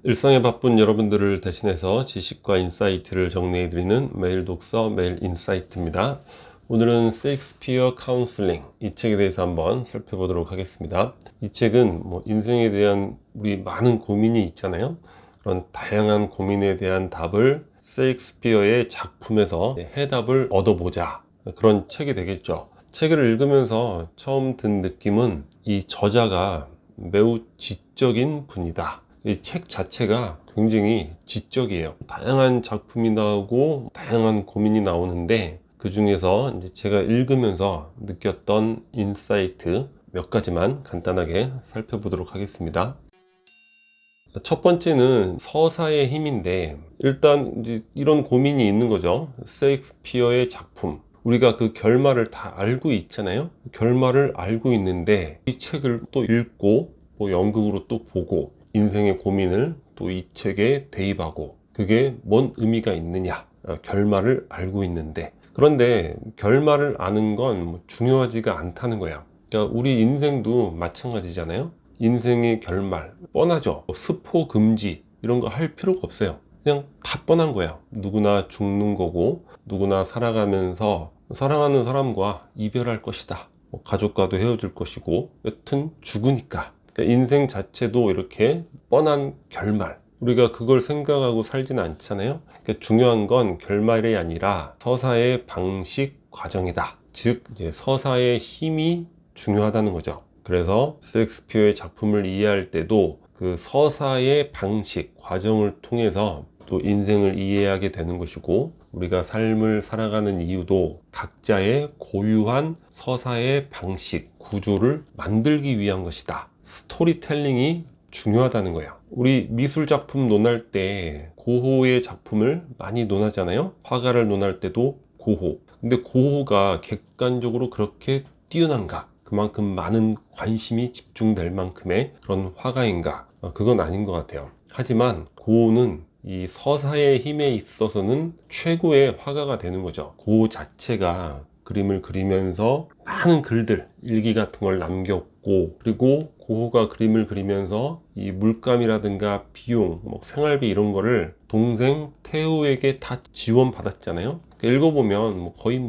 일상에 바쁜 여러분들을 대신해서 지식과 인사이트를 정리해드리는 매일 독서 매일 인사이트입니다. 오늘은 셰익스피어 카운슬링, 이 책에 대해서 한번 살펴보도록 하겠습니다. 이 책은 인생에 대한 우리 많은 고민이 있잖아요. 그런 다양한 고민에 대한 답을 셰익스피어의 작품에서 해답을 얻어보자, 그런 책이 되겠죠. 책을 읽으면서 처음 든 느낌은 이 저자가 매우 지적인 분이다. 이 책 자체가 굉장히 지적이에요. 다양한 작품이 나오고 다양한 고민이 나오는데, 그 중에서 이제 제가 읽으면서 느꼈던 인사이트 몇 가지만 간단하게 살펴보도록 하겠습니다. 첫 번째는 서사의 힘인데, 일단 이제 이런 고민이 있는 거죠. 셰익스피어의 작품, 우리가 그 결말을 다 알고 있잖아요. 결말을 알고 있는데 이 책을 또 읽고 연극으로 또 보고 인생의 고민을 또 이 책에 대입하고, 그게 뭔 의미가 있느냐. 결말을 알고 있는데, 그런데 결말을 아는 건 중요하지가 않다는 거야. 그러니까 우리 인생도 마찬가지잖아요. 인생의 결말 뻔하죠. 스포 금지 이런 거 할 필요가 없어요. 그냥 다 뻔한 거야. 누구나 죽는 거고, 누구나 살아가면서 사랑하는 사람과 이별할 것이다. 가족과도 헤어질 것이고, 여튼 죽으니까. 그러니까 인생 자체도 이렇게 뻔한 결말, 우리가 그걸 생각하고 살지는 않잖아요. 그러니까 중요한 건 결말이 아니라 서사의 방식, 과정이다. 즉 이제 서사의 힘이 중요하다는 거죠. 그래서 셰익스피어의 작품을 이해할 때도 그 서사의 방식, 과정을 통해서 또 인생을 이해하게 되는 것이고, 우리가 삶을 살아가는 이유도 각자의 고유한 서사의 방식, 구조를 만들기 위한 것이다. 스토리텔링이 중요하다는 거예요. 우리 미술 작품 논할 때 고호의 작품을 많이 논하잖아요. 화가를 논할 때도 고호. 근데 고호가 객관적으로 그렇게 뛰어난가? 그만큼 많은 관심이 집중될 만큼의 그런 화가인가? 그건 아닌 것 같아요. 하지만 고호는 이 서사의 힘에 있어서는 최고의 화가가 되는 거죠. 고호 자체가 그림을 그리면서 많은 글들, 일기 같은 걸 남겼고, 그리고 고호가 그림을 그리면서 이 물감이라든가 비용, 생활비 이런 거를 동생 태호에게 다 지원받았잖아요. 읽어보면 거의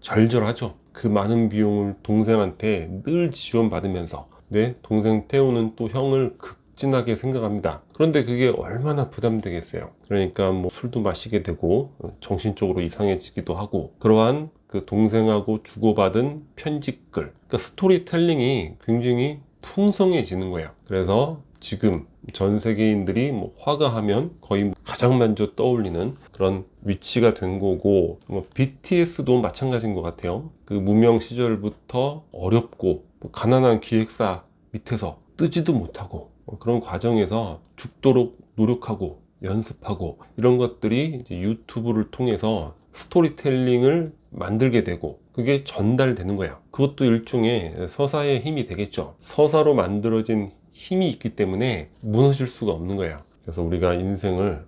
절절하죠. 그 많은 비용을 동생한테 늘 지원받으면서, 네, 동생 태호는 또 형을 극진하게 생각합니다. 그런데 그게 얼마나 부담되겠어요. 그러니까 술도 마시게 되고 정신적으로 이상해지기도 하고, 그러한 그 동생하고 주고받은 편지글, 그러니까 스토리텔링이 굉장히 풍성해지는 거예요. 그래서 지금 전 세계인들이 화가 하면 거의 가장 먼저 떠올리는 그런 위치가 된 거고, BTS도 마찬가지인 것 같아요. 그 무명 시절부터 어렵고 가난한 기획사 밑에서 뜨지도 못하고 그런 과정에서 죽도록 노력하고 연습하고, 이런 것들이 이제 유튜브를 통해서 스토리텔링을 만들게 되고 그게 전달되는 거예요. 그것도 일종의 서사의 힘이 되겠죠. 서사로 만들어진 힘이 있기 때문에 무너질 수가 없는 거예요. 그래서 우리가 인생을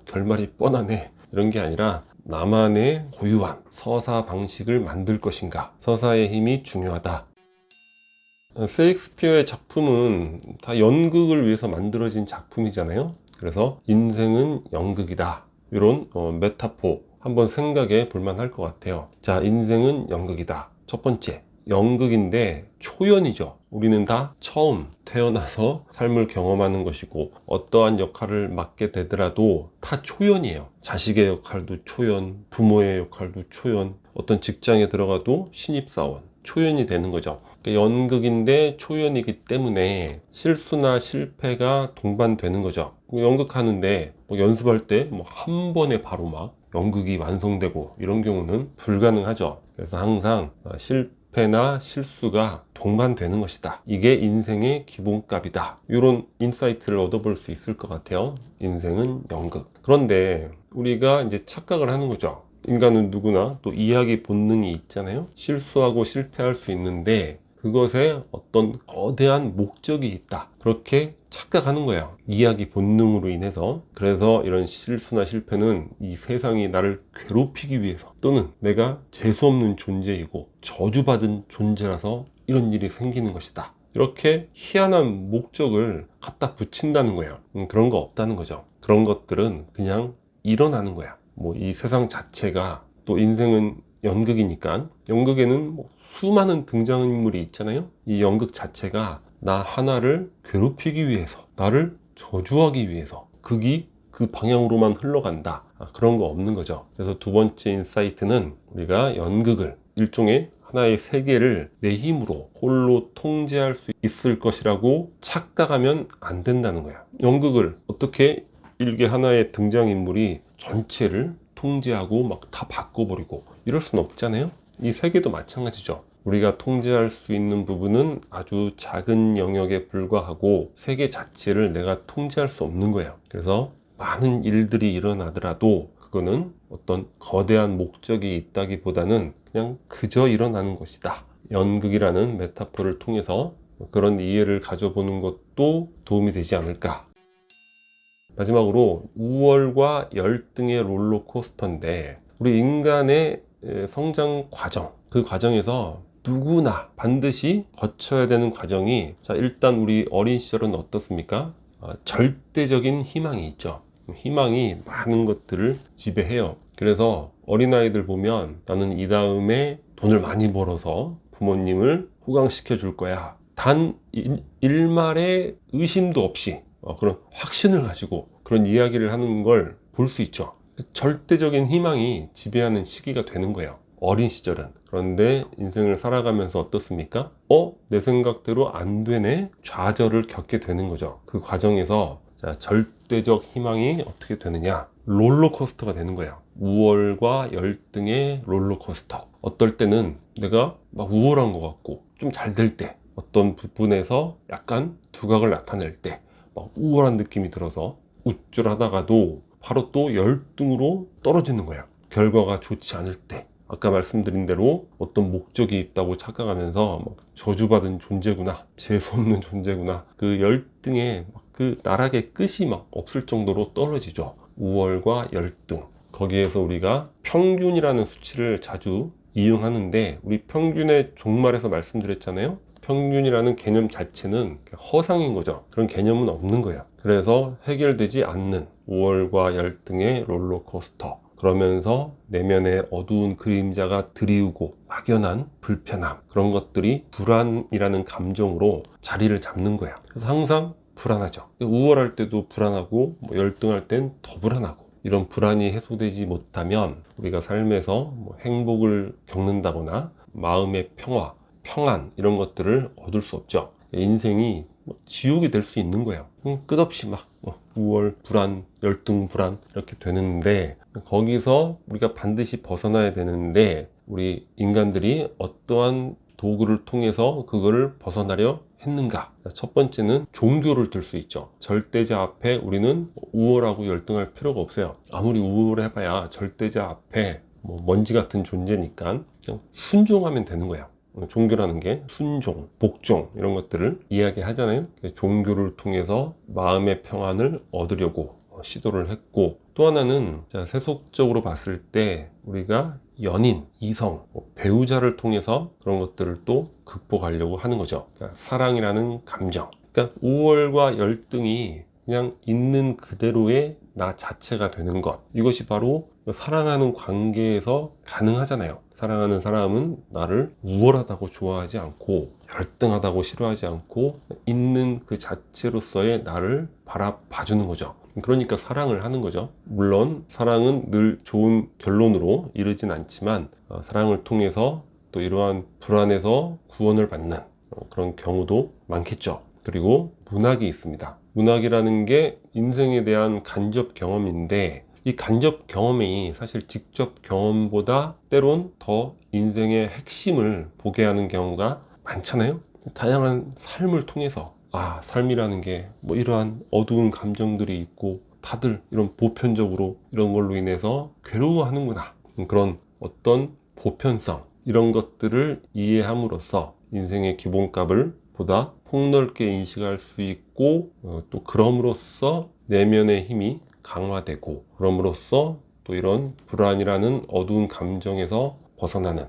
결말이 뻔하네 이런 게 아니라, 나만의 고유한 서사 방식을 만들 것인가, 서사의 힘이 중요하다. 셰익스피어의 작품은 다 연극을 위해서 만들어진 작품이잖아요. 그래서 인생은 연극이다, 이런 메타포 한번 생각해 볼 만할 것 같아요. 자, 인생은 연극이다. 첫 번째, 연극인데 초연이죠. 우리는 다 처음 태어나서 삶을 경험하는 것이고, 어떠한 역할을 맡게 되더라도 다 초연이에요. 자식의 역할도 초연, 부모의 역할도 초연, 어떤 직장에 들어가도 신입사원 초연이 되는 거죠. 연극인데 초연이기 때문에 실수나 실패가 동반되는 거죠. 연극하는데 연습할 때 한 번에 바로 연극이 완성되고 이런 경우는 불가능하죠. 그래서 항상 실패나 실수가 동반되는 것이다. 이게 인생의 기본값이다. 이런 인사이트를 얻어볼 수 있을 것 같아요. 인생은 연극. 그런데 우리가 이제 착각을 하는 거죠. 인간은 누구나 또 이야기 본능이 있잖아요. 실수하고 실패할 수 있는데 그것에 어떤 거대한 목적이 있다, 그렇게 착각하는 거예요. 이야기 본능으로 인해서. 그래서 이런 실수나 실패는 이 세상이 나를 괴롭히기 위해서, 또는 내가 재수없는 존재이고 저주받은 존재라서 이런 일이 생기는 것이다, 이렇게 희한한 목적을 갖다 붙인다는 거예요. 그런 거 없다는 거죠. 그런 것들은 그냥 일어나는 거야. 뭐 이 세상 자체가, 또 인생은 연극이니까 연극에는 뭐 수많은 등장인물이 있잖아요. 이 연극 자체가 나 하나를 괴롭히기 위해서, 나를 저주하기 위해서 극이 그 방향으로만 흘러간다, 그런 거 없는 거죠. 그래서 두 번째 인사이트는 우리가 연극을, 일종의 하나의 세계를 내 힘으로 홀로 통제할 수 있을 것이라고 착각하면 안 된다는 거야. 연극을 어떻게 일개 하나의 등장인물이 전체를 통제하고 막 다 바꿔버리고 이럴 순 없잖아요. 이 세계도 마찬가지죠. 우리가 통제할 수 있는 부분은 아주 작은 영역에 불과하고 세계 자체를 내가 통제할 수 없는 거예요. 그래서 많은 일들이 일어나더라도 그거는 어떤 거대한 목적이 있다기보다는 그냥 그저 일어나는 것이다. 연극이라는 메타포를 통해서 그런 이해를 가져보는 것도 도움이 되지 않을까. 마지막으로 우월과 열등의 롤러코스터인데, 우리 인간의 성장 과정, 그 과정에서 누구나 반드시 거쳐야 되는 과정이, 자, 일단 우리 어린 시절은 어떻습니까? 절대적인 희망이 있죠. 희망이 많은 것들을 지배해요. 그래서 어린아이들 보면 나는 이 다음에 돈을 많이 벌어서 부모님을 호강시켜 줄 거야. 단 일말의 의심도 없이 그런 확신을 가지고 그런 이야기를 하는 걸 볼 수 있죠. 절대적인 희망이 지배하는 시기가 되는 거예요, 어린 시절은. 그런데 인생을 살아가면서 어떻습니까? 내 생각대로 안 되네? 좌절을 겪게 되는 거죠. 그 과정에서 자, 절대적 희망이 어떻게 되느냐? 롤러코스터가 되는 거예요. 우월과 열등의 롤러코스터. 어떨 때는 내가 막 우월한 것 같고 좀 잘 될 때, 어떤 부분에서 약간 두각을 나타낼 때 막 우월한 느낌이 들어서 우쭐하다가도 바로 또 열등으로 떨어지는 거예요. 결과가 좋지 않을 때, 아까 말씀드린 대로 어떤 목적이 있다고 착각하면서 저주받은 존재구나, 재수없는 존재구나, 그 열등에 그 나락의 끝이 막 없을 정도로 떨어지죠. 우월과 열등. 거기에서 우리가 평균이라는 수치를 자주 이용하는데, 우리 평균의 종말에서 말씀드렸잖아요. 평균이라는 개념 자체는 허상인 거죠. 그런 개념은 없는 거예요. 그래서 해결되지 않는 우월과 열등의 롤러코스터. 그러면서 내면의 어두운 그림자가 드리우고 막연한 불편함, 그런 것들이 불안이라는 감정으로 자리를 잡는 거야. 그래서 항상 불안하죠. 우월할 때도 불안하고 열등할 땐 더 불안하고, 이런 불안이 해소되지 못하면 우리가 삶에서 행복을 겪는다거나 마음의 평화, 평안, 이런 것들을 얻을 수 없죠. 인생이 지옥이 될 수 있는 거예요. 끝없이 막 우월, 불안, 열등, 불안 이렇게 되는데, 거기서 우리가 반드시 벗어나야 되는데, 우리 인간들이 어떠한 도구를 통해서 그거를 벗어나려 했는가? 첫 번째는 종교를 들 수 있죠. 절대자 앞에 우리는 우월하고 열등할 필요가 없어요. 아무리 우월해봐야 절대자 앞에 먼지 같은 존재니까 그냥 순종하면 되는 거예요. 종교라는 게 순종, 복종, 이런 것들을 이야기하잖아요. 종교를 통해서 마음의 평안을 얻으려고 시도를 했고, 또 하나는 세속적으로 봤을 때 우리가 연인, 이성, 배우자를 통해서 그런 것들을 또 극복하려고 하는 거죠. 그러니까 사랑이라는 감정, 그러니까 우월과 열등이 그냥 있는 그대로의 나 자체가 되는 것, 이것이 바로 사랑하는 관계에서 가능하잖아요. 사랑하는 사람은 나를 우월하다고 좋아하지 않고 열등하다고 싫어하지 않고 있는 그 자체로서의 나를 바라봐주는 거죠. 그러니까 사랑을 하는 거죠. 물론 사랑은 늘 좋은 결론으로 이르진 않지만 사랑을 통해서 또 이러한 불안에서 구원을 받는 그런 경우도 많겠죠. 그리고 문학이 있습니다. 문학이라는 게 인생에 대한 간접 경험인데, 이 간접 경험이 사실 직접 경험보다 때론 더 인생의 핵심을 보게 하는 경우가 많잖아요. 다양한 삶을 통해서 삶이라는 게 이러한 어두운 감정들이 있고 다들 이런 보편적으로 이런 걸로 인해서 괴로워하는구나, 그런 어떤 보편성, 이런 것들을 이해함으로써 인생의 기본값을 보다 폭넓게 인식할 수 있고, 또 그럼으로써 내면의 힘이 강화되고, 그럼으로써 또 이런 불안이라는 어두운 감정에서 벗어나는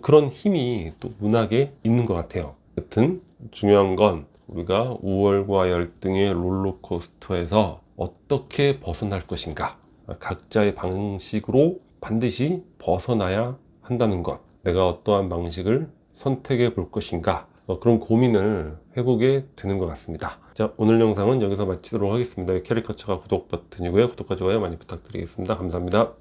그런 힘이 또 문학에 있는 것 같아요. 여튼 중요한 건 우리가 우월과 열등의 롤러코스터에서 어떻게 벗어날 것인가, 각자의 방식으로 반드시 벗어나야 한다는 것, 내가 어떠한 방식을 선택해 볼 것인가, 그런 고민을 해보게 되는 것 같습니다. 자, 오늘 영상은 여기서 마치도록 하겠습니다. 캐리커처가 구독 버튼이고요. 구독과 좋아요 많이 부탁드리겠습니다. 감사합니다.